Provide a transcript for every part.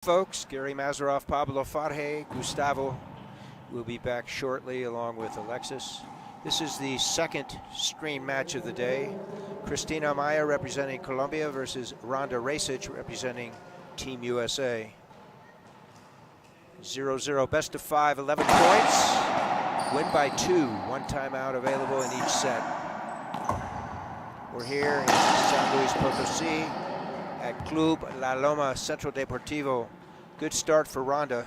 Folks, Gary Mazeroff, Pablo Farge, Gustavo will be back shortly along with Alexis. This is the second screen match of the day. Cristina Amaya representing Colombia versus Randa Racich representing Team USA. 0-0, best of 5, 11 points. Win by 2, one timeout available in each set. We're here in San Luis Potosí at Club La Loma Centro Deportivo. Good start for Randa,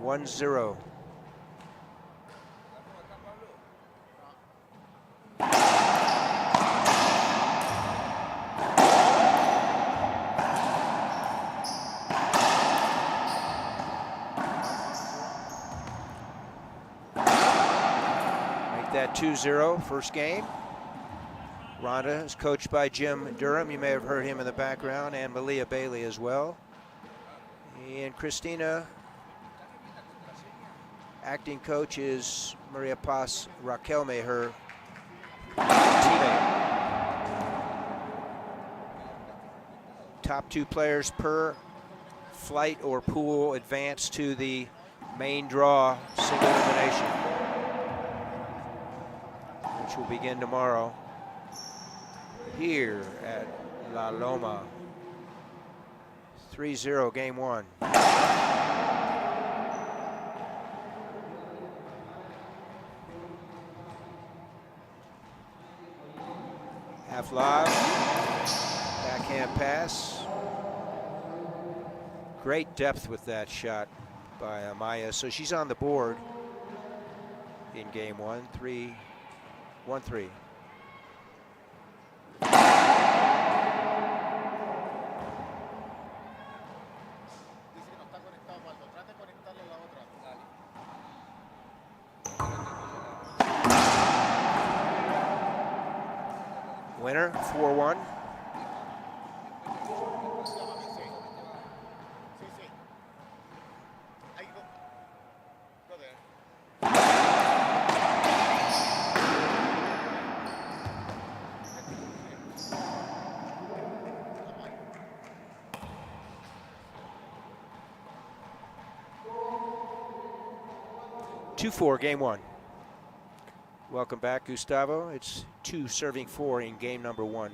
1-0. Make that 2-0, first game. Randa is coached by Jim Durham. You may have heard him in the background, and Malia Bailey as well. And Cristina, acting coach, is Maria Paz Raquelme, her teammate. Top 2 players per flight or pool advance to the main draw single elimination, which will begin tomorrow here at La Loma. 3-0, game 1. Half lob, backhand pass. Great depth with that shot by Amaya. So she's on the board in game 1, 1-3. Winner, 4-1. Game 1. Welcome back, Gustavo. It's 2 serving 4 in game number 1.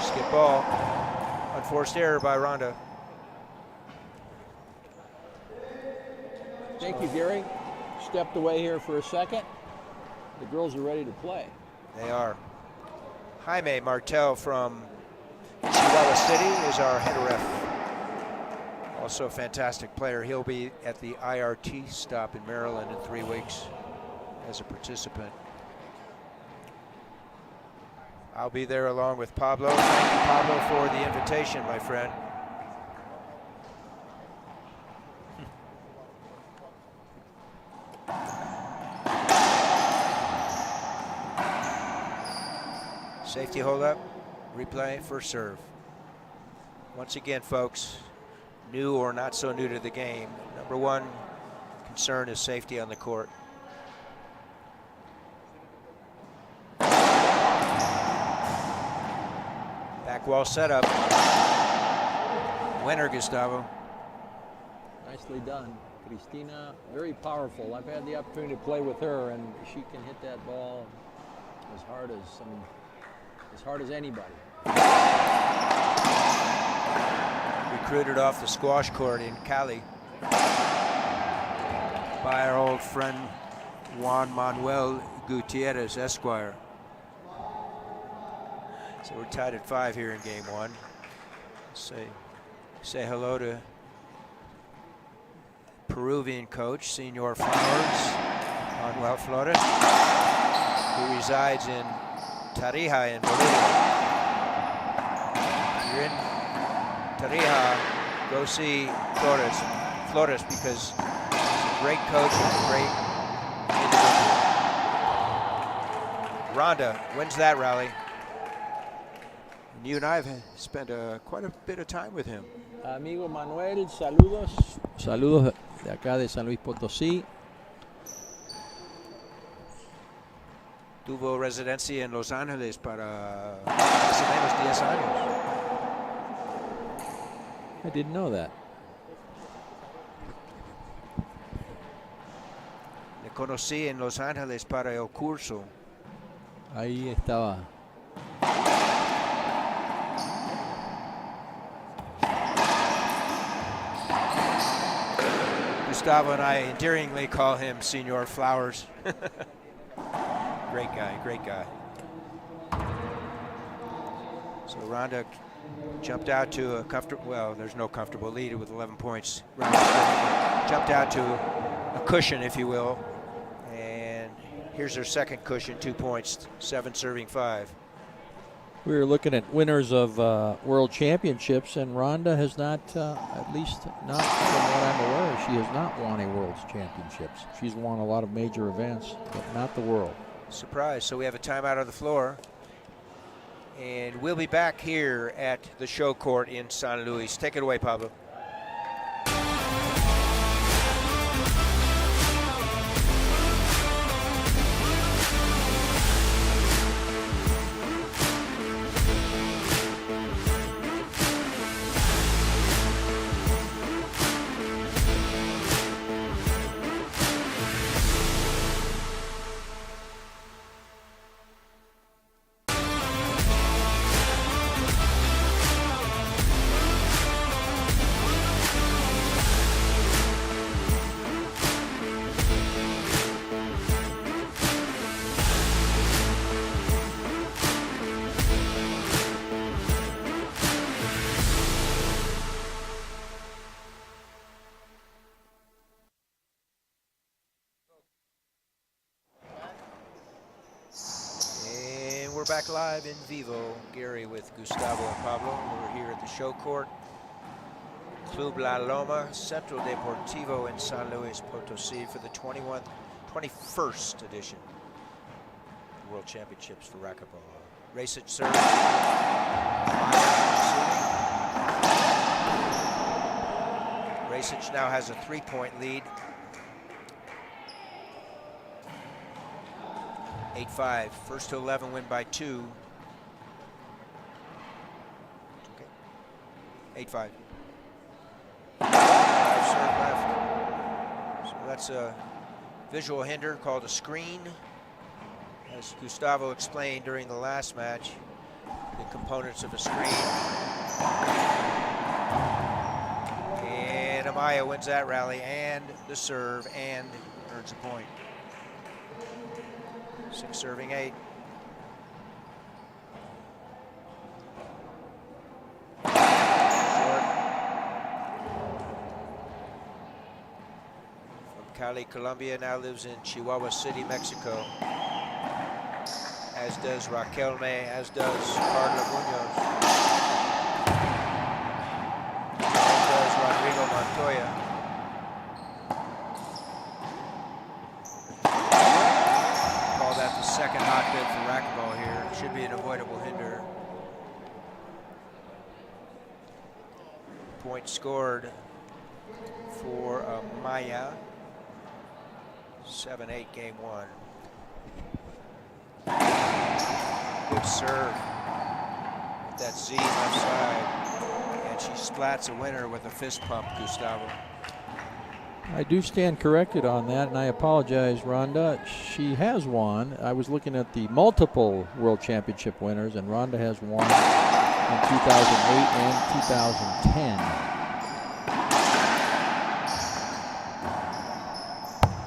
Skip ball. Unforced error by Randa. Thank you, Gary. Stepped away here for a second. The girls are ready to play. They are. Jaime Martel from Chihuahua City is our head ref. Also a fantastic player. He'll be at the IRT stop in Maryland in 3 weeks as a participant. I'll be there along with Pablo. Thank you, Pablo, for the invitation, my friend. Safety hold up, replay, first serve. Once again, folks, new or not so new to the game, number 1 concern is safety on the court. Back wall setup. Winner, Gustavo. Nicely done. Cristina, very powerful. I've had the opportunity to play with her, and she can hit that ball as hard as anybody. Recruited off the squash court in Cali by our old friend Juan Manuel Gutierrez, Esquire. So we're tied at 5 here in game 1. Say hello to Peruvian coach, Senor Flores, Manuel Flores, who resides in Tarija in Bolivia. If you're in Tarija, go see Flores because he's a great coach and a great individual. Randa wins that rally. And you and I have spent quite a bit of time with him. Amigo Manuel, saludos. Saludos de acá de San Luis Potosí. Tuvo residencia en Los Ángeles para más o menos 10 años. I didn't know that. Le conocí en Los Ángeles para el curso. Ahí estaba. Gustavo and I endearingly call him Senor Flowers. Great guy, great guy. So Rhonda jumped out to a comfortable, well, there's no comfortable lead with 11 points. Rhonda jumped out to a cushion, if you will. And here's her second cushion, 2 points, 7 serving 5. We were looking at winners of World Championships, and Rhonda has not, at least not from what I'm aware, she has not won a World Championships. She's won a lot of major events, but not the World. Surprise. So we have a timeout on the floor. And we'll be back here at the show court in San Luis. Take it away, Pablo. Back live in vivo, Gary with Gustavo and Pablo. We're here at the show court, Club La Loma, Centro Deportivo in San Luis Potosí for the 21st edition of the World Championships for Racquetball. Racquetball serve. Racquetball now has a 3-point lead. 8-5, first to 11, win by 2. Okay. 8-5. 5 serve left. So that's a visual hinder called a screen. As Gustavo explained during the last match, the components of a screen. And Amaya wins that rally and the serve and earns a point. 6 serving 8. Short. From Cali, Colombia, now lives in Chihuahua City, Mexico. As does Raquel May, as does Carla Munoz. As does Rodrigo Montoya. Second hotbed for racquetball here. Should be an avoidable hinder. Point scored for Amaya. 7-8 game 1. Good serve with that Z left side. And she splats a winner with a fist pump, Gustavo. I do stand corrected on that, and I apologize, Rhonda. She has won. I was looking at the multiple World Championship winners, and Rhonda has won in 2008 and 2010.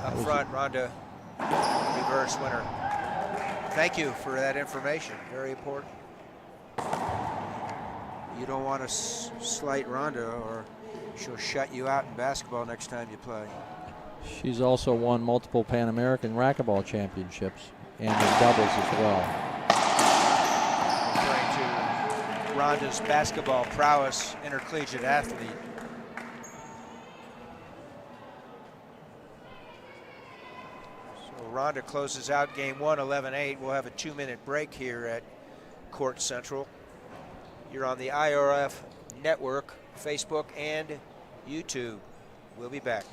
Up front, Rhonda, reverse winner. Thank you for that information. Very important. You don't want to slight Rhonda, or she'll shut you out in basketball next time you play. She's also won multiple Pan American Racquetball Championships and in doubles as well. Referring to Rhonda's basketball prowess, intercollegiate athlete. So Rhonda closes out game 1, 11-8. We'll have a 2-minute break here at Court Central. You're on the IRF network, Facebook and YouTube. We'll be back.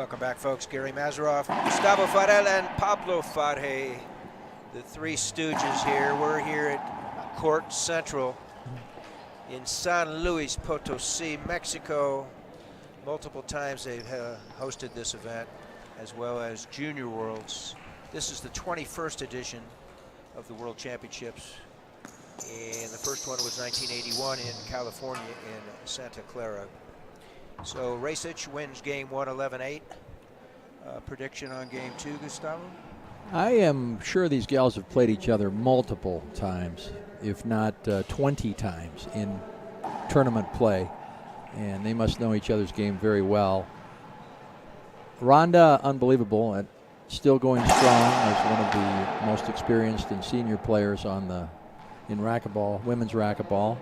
Welcome back, folks. Gary Mazeroff, Gustavo Farel, and Pablo Farje, the three stooges here. We're here at Court Central in San Luis Potosi, Mexico. Multiple times they've hosted this event, as well as Junior Worlds. This is the 21st edition of the World Championships, and the first one was 1981 in California in Santa Clara. So Racich wins game 1, 11-8. Prediction on game 2, Gustavo? I am sure these gals have played each other multiple times, if not 20 times in tournament play, and they must know each other's game very well. Rhonda, unbelievable, and still going strong as one of the most experienced and senior players in racquetball, women's racquetball.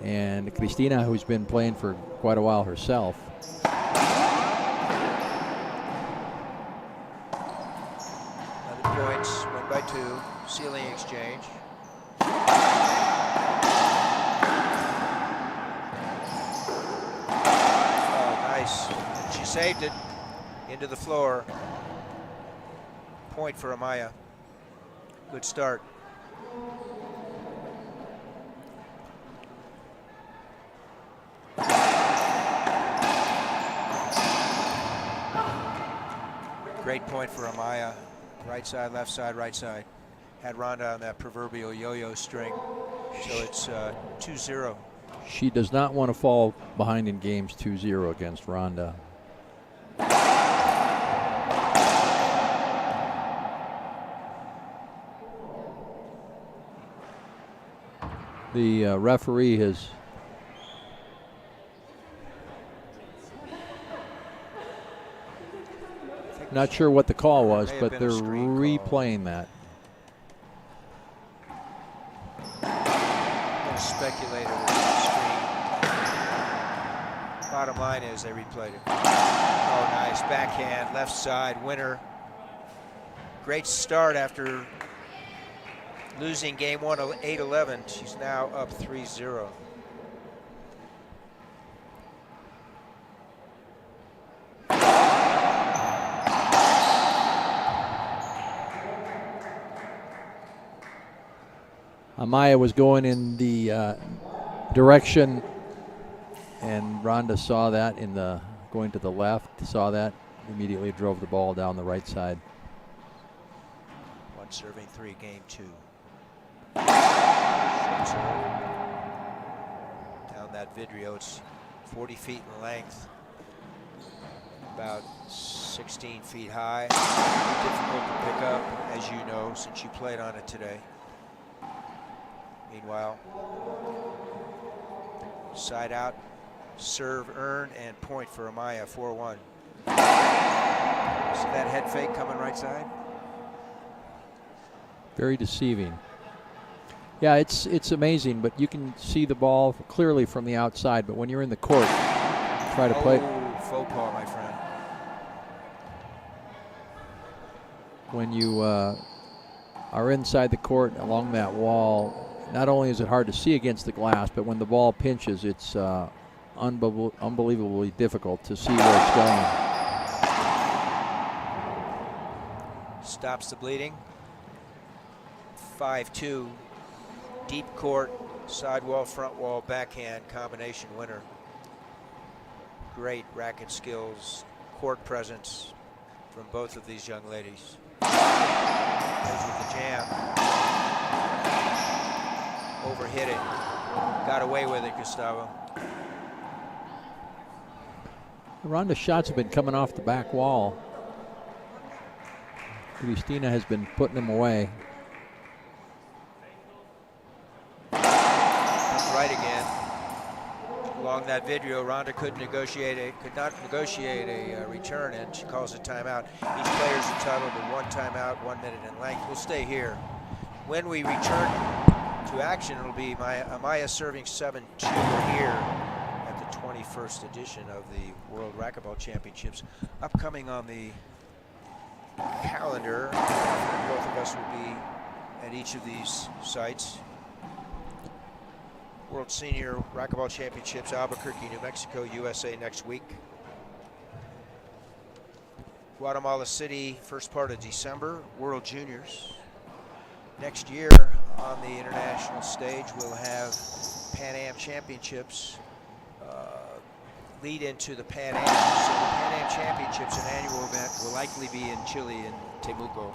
And Cristina, who's been playing for quite a while herself. 11 points, win by 2, ceiling exchange. Oh, nice. She saved it into the floor. Point for Amaya. Good start. Great point for Amaya. Right side, left side, right side. Had Rhonda on that proverbial yo-yo string. So it's 2-0. She does not want to fall behind in games 2-0 against Rhonda. The referee has not sure what the call was, but they're replaying that. I'm going to speculate over the screen. Bottom line is they replayed it. Oh, nice. Backhand, left side, winner. Great start after losing game 1, 8-11. She's now up 3-0. Amaya was going in the direction, and Rhonda saw that in the going to the left, saw that, immediately drove the ball down the right side. 1 serving 3, game 2. Down that Vidrio, it's 40 feet in length, about 16 feet high. Difficult to pick up, as you know, since you played on it today. Meanwhile, side out, serve earned, and point for Amaya, 4-1. See that head fake coming right side? Very deceiving. Yeah, it's amazing, but you can see the ball clearly from the outside, but when you're in the court, try to play. Faux pas, my friend. When you are inside the court along that wall, not only is it hard to see against the glass, but when the ball pinches, it's unbelievably difficult to see where it's going. Stops the bleeding. 5-2. Deep court, sidewall, front wall, backhand combination winner. Great racket skills, court presence from both of these young ladies. Goes with the jam. Overhit it. Got away with it, Gustavo. Rhonda's shots have been coming off the back wall. Cristina has been putting them away. Right again. Along that video, Rhonda could not negotiate a return, and she calls a timeout. Each player is entitled to 1 timeout, 1 minute in length. We'll stay here. When we return to action, it'll be Amaya serving 7-2 here at the 21st edition of the World Racquetball Championships. Upcoming on the calendar, both of us will be at each of these sites. World Senior Racquetball Championships, Albuquerque, New Mexico, USA next week. Guatemala City, first part of December, World Juniors. Next year on the international stage, we'll have Pan Am Championships lead into the Pan Am. So the Pan Am Championships, an annual event, will likely be in Chile in Temuco.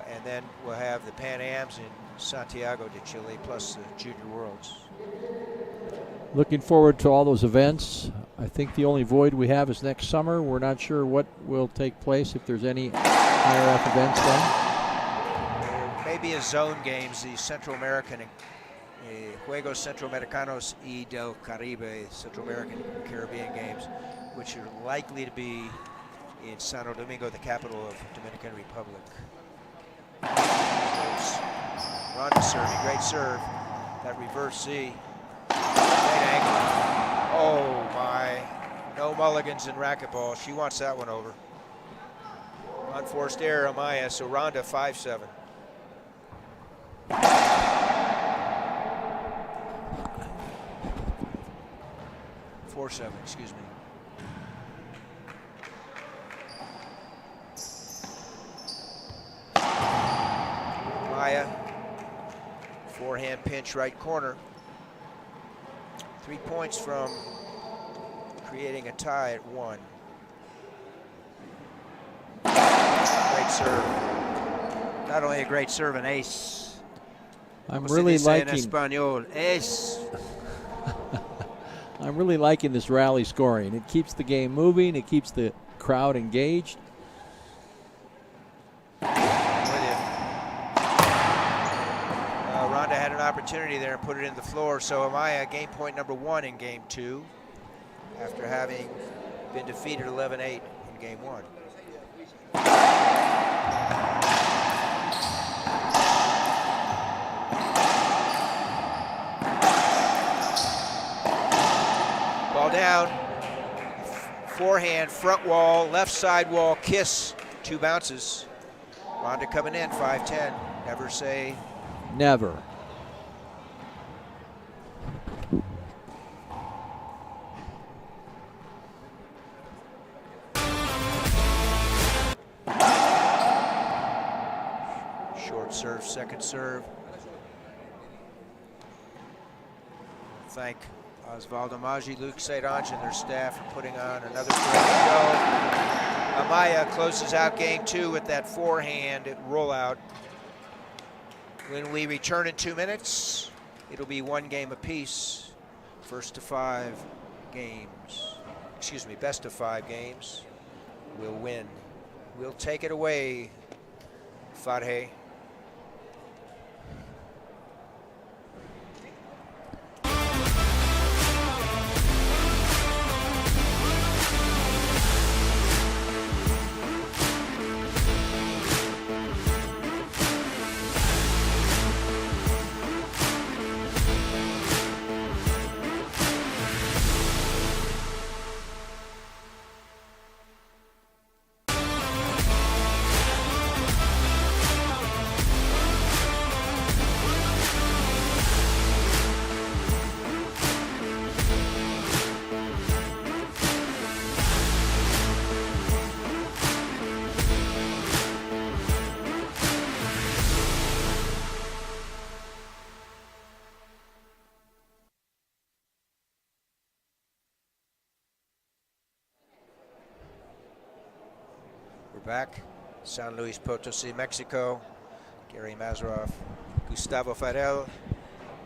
And then we'll have the Pan Ams in Santiago de Chile, plus the Junior Worlds. Looking forward to all those events. I think the only void we have is next summer. We're not sure what will take place, if there's any IRF events then. There may be a zone games, the Central American Juegos Centroamericanos y del Caribe, Central American Caribbean Games, which are likely to be in Santo Domingo, the capital of Dominican Republic. Ronda serving, great serve. That reverse Z. Great angle. Oh my. No mulligans in racquetball. She wants that one over. Unforced error, Amaya, so Ronda 5-7. 4-7, excuse me. Amaya, forehand pinch right corner. 3 points from creating a tie at 1. Great serve. Not only a great serve, an ace. I'm really liking. In Espanol, ace. I'm really liking this rally scoring. It keeps the game moving. It keeps the crowd engaged. Ronda had an opportunity there and put it in the floor. So Amaya game point number 1 in game 2 after having been defeated 11-8 in game 1. Ball down, forehand, front wall, left side wall, kiss, 2 bounces. Ronda coming in, 5-10. Never say never. Short serve, second serve. Thank Osvaldo Maggi, Luke St. Ange, and their staff for putting on another great show. Amaya closes out game 2 with that forehand rollout. When we return in 2 minutes, it'll be 1 game apiece. First to 5 games, excuse me, best of 5 games will win. We'll take it away, Farhe. Back, San Luis Potosi, Mexico. Gary Mazeroff, Gustavo Farel,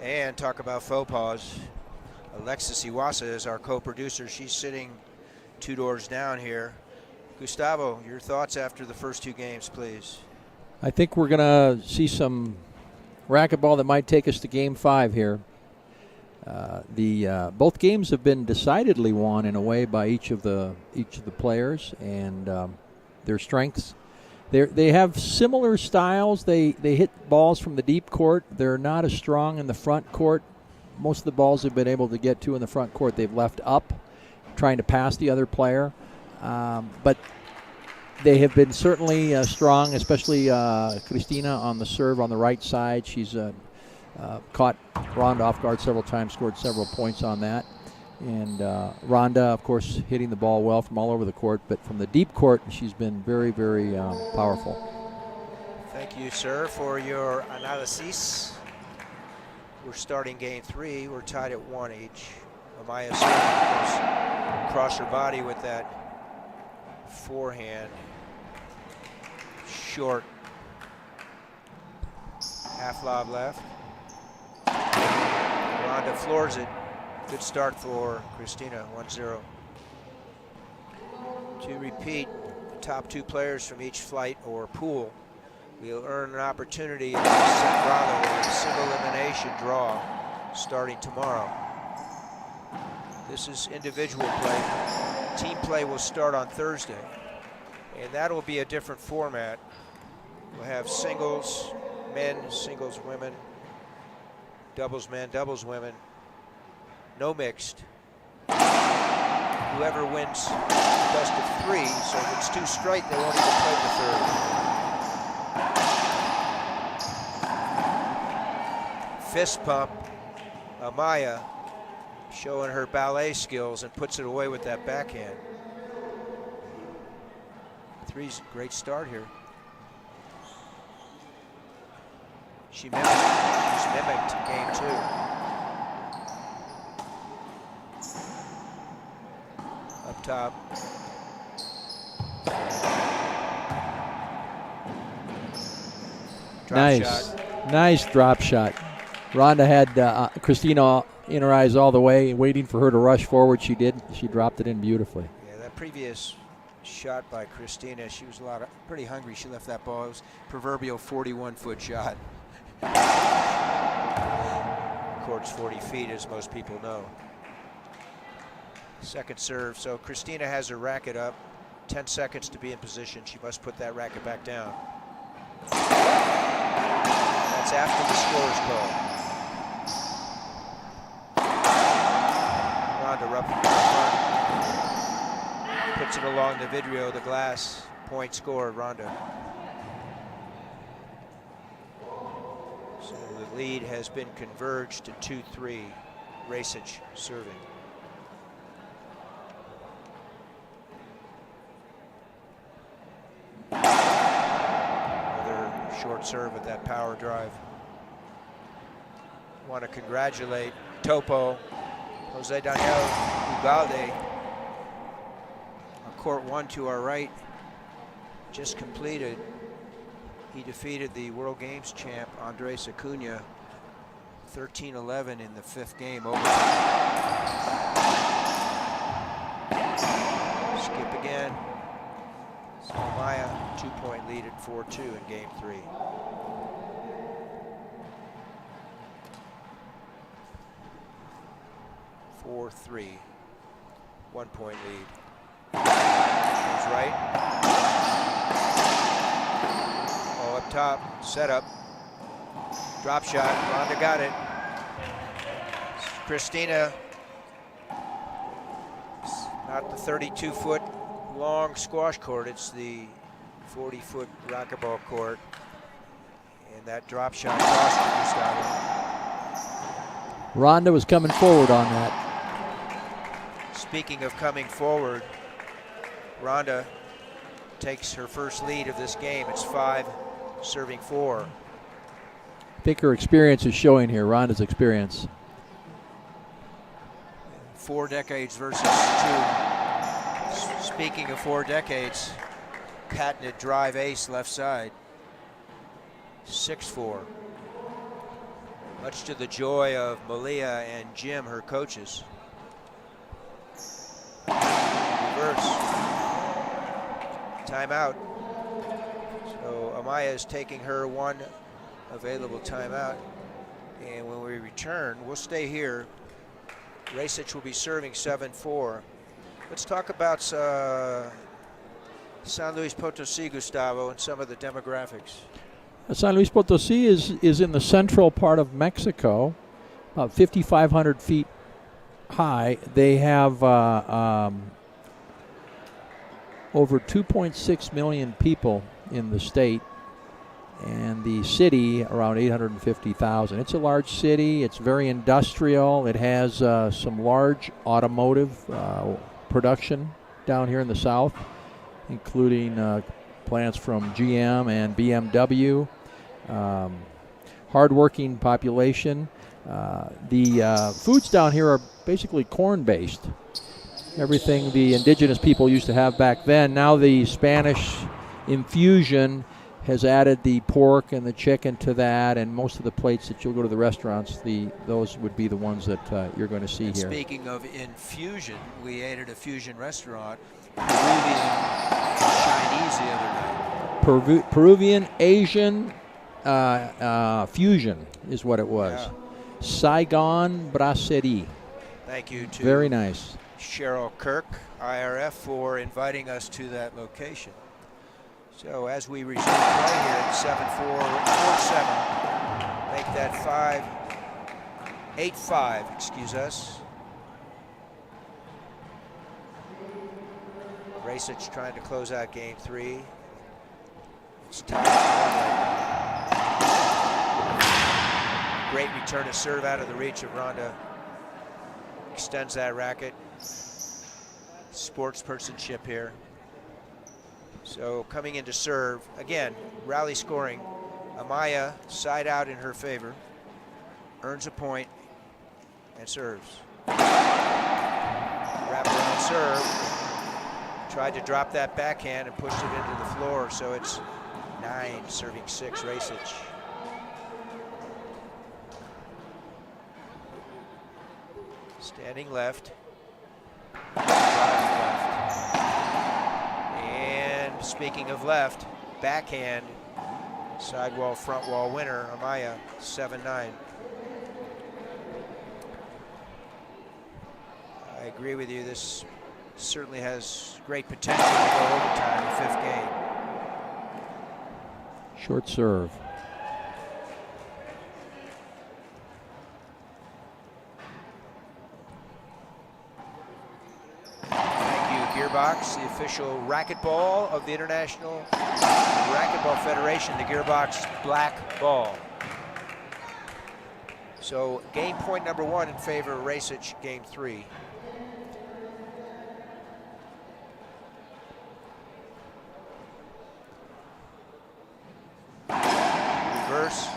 and talk about faux pas. Alexis Iwasa is our co-producer. She's sitting 2 doors down here. Gustavo, your thoughts after the first 2 games, please. I think we're going to see some racquetball that might take us to game 5 here. Both games have been decidedly won in a way by each of the players, and their strengths. They have similar styles. They hit balls from the deep court. They're not as strong in the front court. Most of the balls they've been able to get to in the front court, they've left up, trying to pass the other player. But they have been certainly strong, especially Cristina on the serve on the right side. She's caught Ronda off guard several times, scored several points on that. And Rhonda, of course, hitting the ball well from all over the court, but from the deep court, she's been very, very powerful. Thank you, sir, for your analysis. We're starting game 3. We're tied at 1 each. Amaya goes across her body with that forehand. Short. Half lob left. Rhonda floors it. Good start for Christina, 1-0. To repeat, the top 2 players from each flight or pool will earn an opportunity in the Sembrano with a single elimination draw starting tomorrow. This is individual play. Team play will start on Thursday, and that will be a different format. We'll have singles men, singles women, doubles men, doubles women. No mixed. Whoever wins best of 3, so if it's 2 straight, they won't even play the third. Fist pump, Amaya showing her ballet skills and puts it away with that backhand. 3's a great start here. She's mimicked game 2. Up top. Drop shot. Nice drop shot. Rhonda had Christina in her eyes all the way, waiting for her to rush forward. She did. She dropped it in beautifully. Yeah, that previous shot by Christina, she was pretty hungry. She left that ball. It was proverbial 41-foot shot. Court's 40 feet, as most people know. Second serve. So Christina has her racket up. 10 seconds to be in position. She must put that racket back down. That's after the score's called. Rhonda up in front. Puts it along the video, the glass. Point scored, Rhonda. So the lead has been converged to 2-3. Racich serving. Another short serve with that power drive. Want to congratulate Topo, Jose Daniel Ugalde. On court 1 to our right, just completed. He defeated the World Games champ Andres Acuna 13-11 in the 5th game. Skip again. So Amaya, 2-point lead at 4-2 in game 3. (4-3), 1-point lead. Goes right. Oh, up top, setup. Drop shot, Rhonda got it. Christina, not the 32-foot long squash court, it's the 40-foot racquetball court. And that drop shot cost Gustavo. Rhonda was coming forward on that. Speaking of coming forward, Rhonda takes her first lead of this game. It's 5, serving 4. I think her experience is showing here, Rhonda's experience. 4 decades versus 2. Speaking of 4 decades, patented drive ace left side. 6-4. Much to the joy of Malia and Jim, her coaches. Reverse. Timeout. So Amaya is taking her 1 available timeout. And when we return, we'll stay here. Racich will be serving 7-4. Let's talk about San Luis Potosí, Gustavo, and some of the demographics. San Luis Potosí is in the central part of Mexico, about 5,500 feet high. They have over 2.6 million people in the state, and and the city around 850,000. It's a large city. It's very industrial. It has some large automotive production down here in the south, including plants from GM and BMW. Hardworking population. The foods down here are basically corn-based. Everything the indigenous people used to have back then. Now the Spanish infusion has added the pork and the chicken to that, and most of the plates that you'll go to the restaurants, those would be the ones that you're going to see here. Speaking of infusion, we ate at a fusion restaurant, Peruvian Chinese the other night. Peruvian Asian fusion is what it was. Yeah. Saigon Brasserie. Thank you to very nice. Cheryl Kirk, IRF, for inviting us to that location. So as we resume play here at 7-4, 4-7, make that 8-5, excuse us. Racich trying to close out game 3. It's tied at 1. Great return to serve out of the reach of Rhonda. Extends that racket. Sportspersonship here. So coming in to serve, again, rally scoring. Amaya side out in her favor, earns a point, and serves. Wraparound serve. Tried to drop that backhand and pushed it into the floor, so it's 9, serving 6, Racich. Standing left. And speaking of left, backhand, sidewall, front wall winner, Amaya, 7-9. I agree with you, this certainly has great potential to go overtime in the 5th game. Short serve. Gearbox, the official racquetball of the International Racquetball Federation, the Gearbox black ball. So game point number 1 in favor of Racich, game 3. Reverse.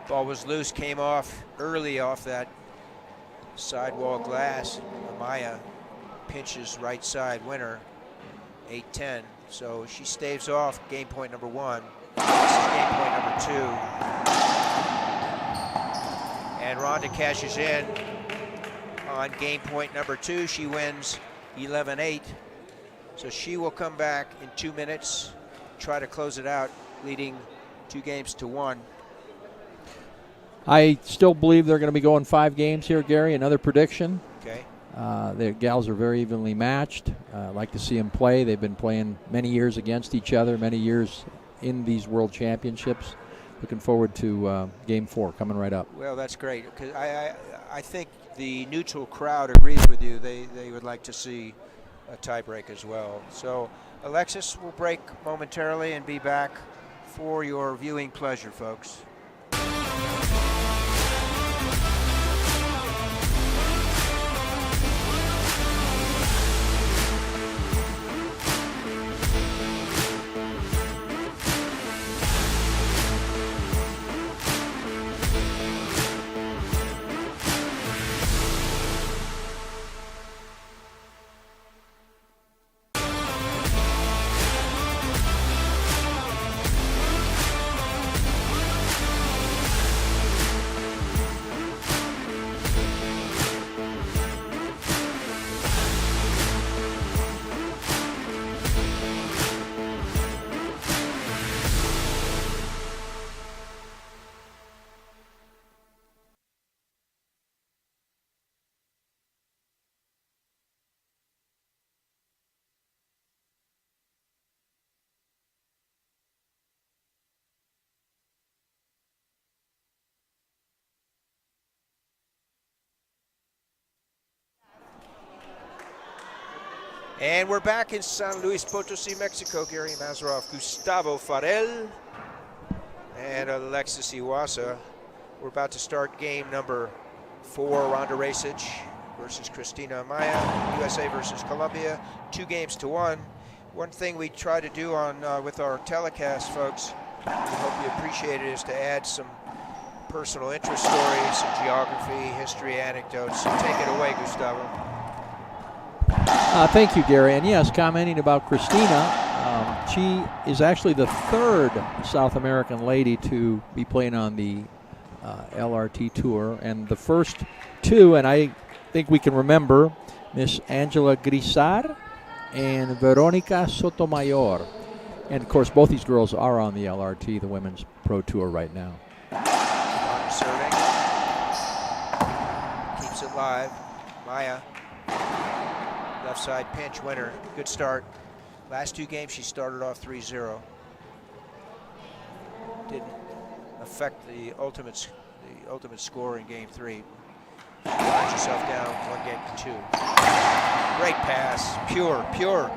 Ball was loose, came off early off that sidewall glass. Amaya pinches right side winner, 8-10. So she staves off game point number 1. This is game point number 2. And Rhonda cashes in on game point number 2. She wins 11-8. So she will come back in 2 minutes, try to close it out, leading 2-1. I still believe they're going to be going 5 games here, Gary. Another prediction. Okay. The gals are very evenly matched. Like to see them play. They've been playing many years against each other, many years in these World Championships. Looking forward to Game 4 coming right up. Well, that's great, because I think the neutral crowd agrees with you. They would like to see a tiebreak as well. So Alexis will break momentarily and be back for your viewing pleasure, folks. And we're back in San Luis Potosí, Mexico. Gary Mazeroff, Gustavo Farel, and Alexis Iwasa. We're about to start game number 4, Ronda Racich versus Christina Amaya, USA versus Colombia, 2-1. One thing we try to do on with our telecast, folks, we hope you appreciate it, is to add some personal interest stories, some geography, history, anecdotes. So take it away, Gustavo. Thank you, Gary. And yes, commenting about Christina, she is actually the 3rd South American lady to be playing on the LRT Tour, and the first 2, and I think we can remember, Miss Angela Grisar and Veronica Sotomayor. And of course, both these girls are on the LRT, the Women's Pro Tour, right now. Serving. Keeps it live. Maya. Left side pinch winner. Good start. Last 2 games she started off 3-0. Didn't affect the ultimate score in game 3. She finds herself down 1-2. Great pass. Pure.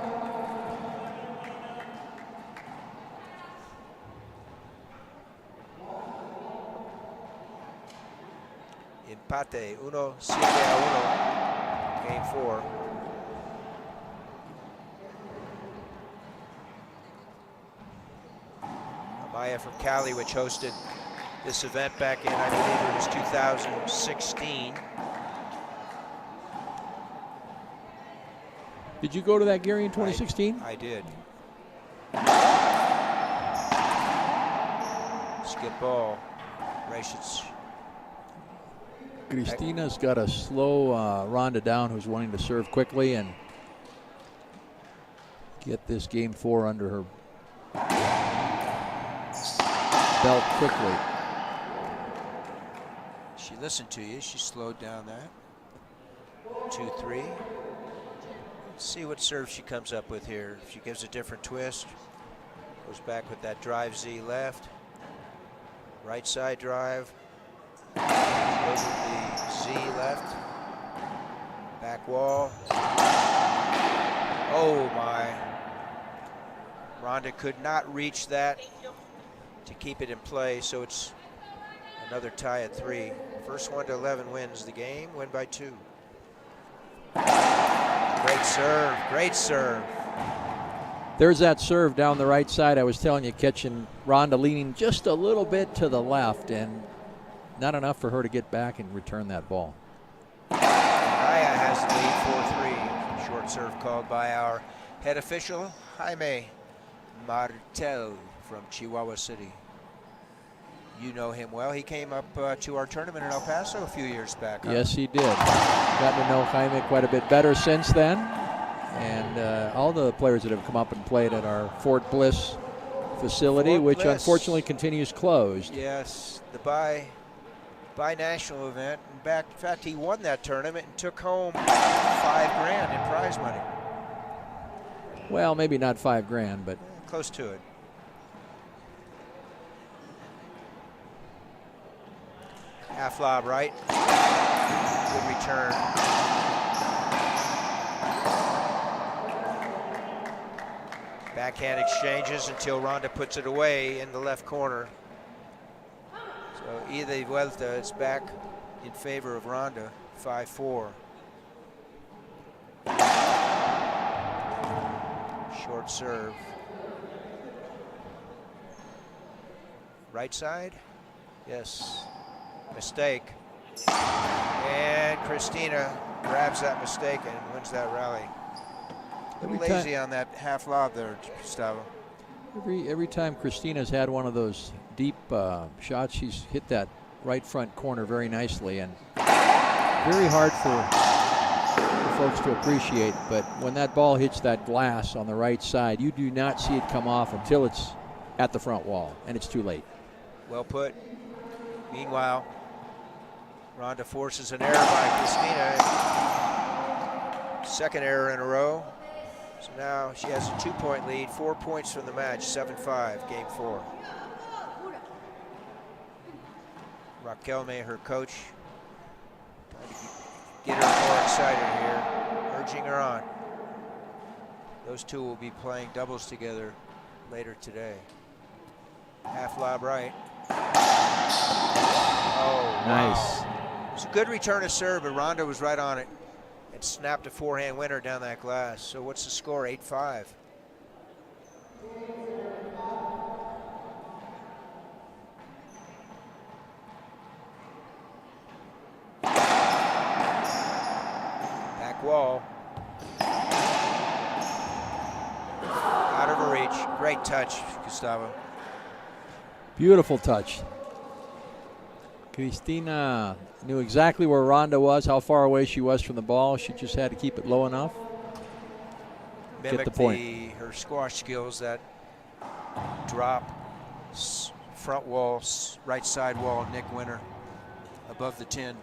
Empate, 1-1, game 4. Amaya from Cali, which hosted this event back in, I believe it was 2016. Did you go to that, Gary, in 2016? I did. Skip ball. Racich. Christina's got a slow Ronda down, who's wanting to serve quickly and get this game 4 under her belt quickly. She listened to you. She slowed down that. 2-3. Let's see what serve she comes up with here. If she gives a different twist, goes back with that drive Z left. Right side drive. Goes with the Z left. Back wall. Oh my. Ronda could not reach that to keep it in play, so it's another tie at 3. First one to 11 wins the game, win by 2. Great serve. There's that serve down the right side. I was telling you, catching Ronda leaning just a little bit to the left, and not enough for her to get back and return that ball. Amaya has the lead 4-3. Short serve called by our head official, Jaime Martel from Chihuahua City. You know him well. He came up to our tournament in El Paso a few years back. Yes, he did. Gotten to know Jaime quite a bit better since then. And all the players that have come up and played at our Fort Bliss facility, which unfortunately continues closed. Yes, the bi-national event. In fact, he won that tournament and took home $5 grand in prize money. Well, maybe not $5 grand, but close to it. Half lob right. Good return. Backhand exchanges until Ronda puts it away in the left corner. So Ida y Vuelta is back in favor of Ronda, 5-4. Short serve. Right side? Yes. Mistake. And Christina grabs that mistake and wins that rally. A little lazy on that half lob there, Gustavo. Every time Christina's had one of those deep shots, she's hit that right front corner very nicely, and very hard for folks to appreciate. But when that ball hits that glass on the right side, you do not see it come off until it's at the front wall, and it's too late. Well put. Meanwhile, Ronda forces an error by Christina. Second error in a row. So now she has a 2-point lead, 4 points from the match, 7-5, game 4. Raquel May, her coach, trying to get her more excited here, urging her on. Those two will be playing doubles together later today. Half lob right. Oh, nice. Wow. It was a good return of serve, but Rhonda was right on it and snapped a forehand winner down that glass. So what's the score? 8-5. Back wall. Out of her reach. Great touch, Gustavo. Beautiful touch. Cristina knew exactly where Rhonda was, how far away she was from the ball. She just had to keep it low enough. Mimic Get the point. her squash skills, that drop, front wall, right side wall, Nick winner, above the tin.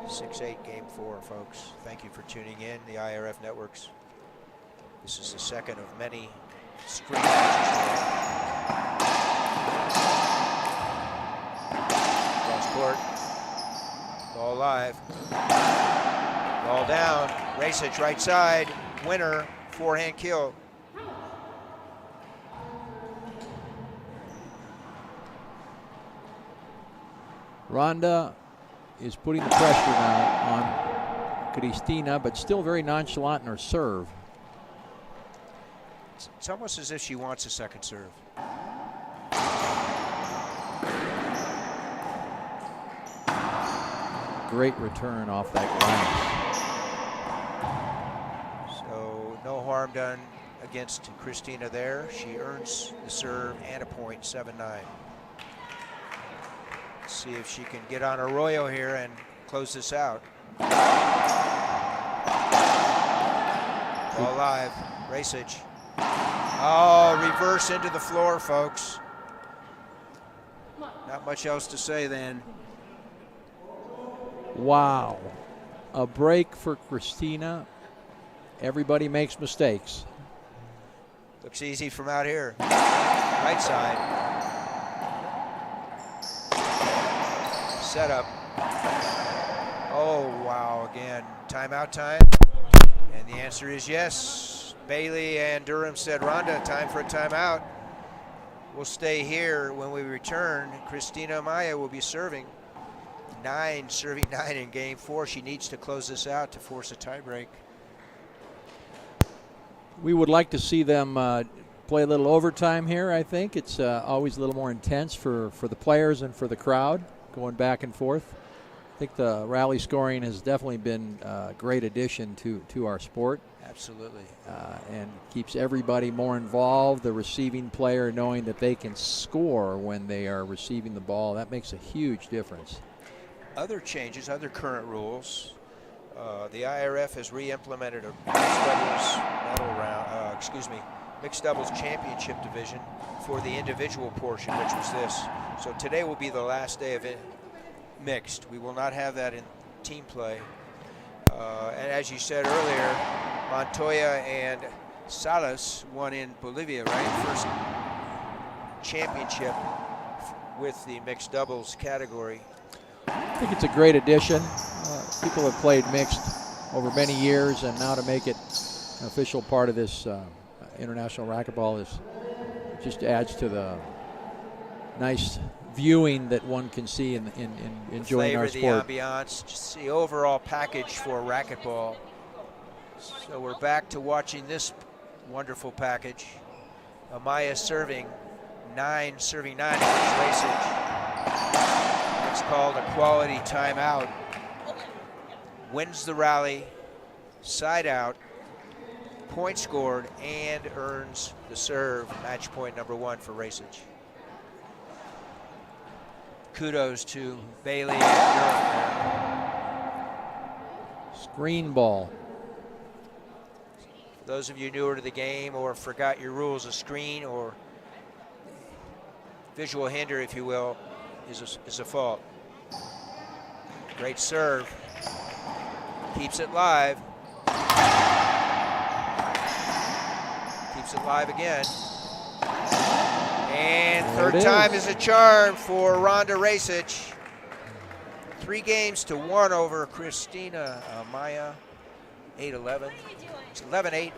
(6-8) game 4, folks. Thank you for tuning in, the IRF Networks. This is the second of many screen matches today. Cross court. Ball live. Ball down. Racquetball right side. Winner. Forehand kill. Rhonda is putting the pressure now on Cristina, but still very nonchalant in her serve. It's almost as if she wants a second serve. Great return off that glass. So no harm done against Cristina there. She earns the serve and a point, 7-9. Let's see if she can get on Arroyo here and close this out. Ball live, Racquetball. Oh, reverse into the floor, folks. Not much else to say then. Wow. A break for Cristina. Everybody makes mistakes. Looks easy from out here. Right side. Setup. Oh, wow, again. Timeout time. And the answer is yes. Bailey and Durham said, Rhonda, time for a timeout. We'll stay here. When we return, Cristina Amaya will be serving 9 in game 4. She needs to close this out to force a tiebreak. We would like to see them play a little overtime here, I think. It's always a little more intense for the players and for the crowd, going back and forth. I think the rally scoring has definitely been a great addition to our sport. Absolutely. And keeps everybody more involved. The receiving player knowing that they can score when they are receiving the ball. That makes a huge difference. Other changes, other current rules. The IRF has re-implemented a mixed doubles championship division for the individual portion, which was this. So today will be the last day of it mixed. We will not have that in team play. And as you said earlier, Montoya and Salas won in Bolivia, right? First championship with the mixed doubles category. I think it's a great addition. People have played mixed over many years, and now to make it an official part of this international racquetball just adds to the nice viewing that one can see in enjoying our sport. The ambiance, just the overall package for racquetball. So we're back to watching this wonderful package. Amaya serving 9 against Racquetball. It's called a quality timeout. Wins the rally, side out, point scored, and earns the serve. Match point number 1 for Racquetball. Kudos to Bailey and Durham there. Screen ball. For those of you newer to the game or forgot your rules, a screen or visual hinder, if you will, is a fault. Great serve. Keeps it live. Keeps it live again. And third time is a charm for Rhonda Racquetball. 3-1 over Christina Amaya, 8-11. It's 11-8.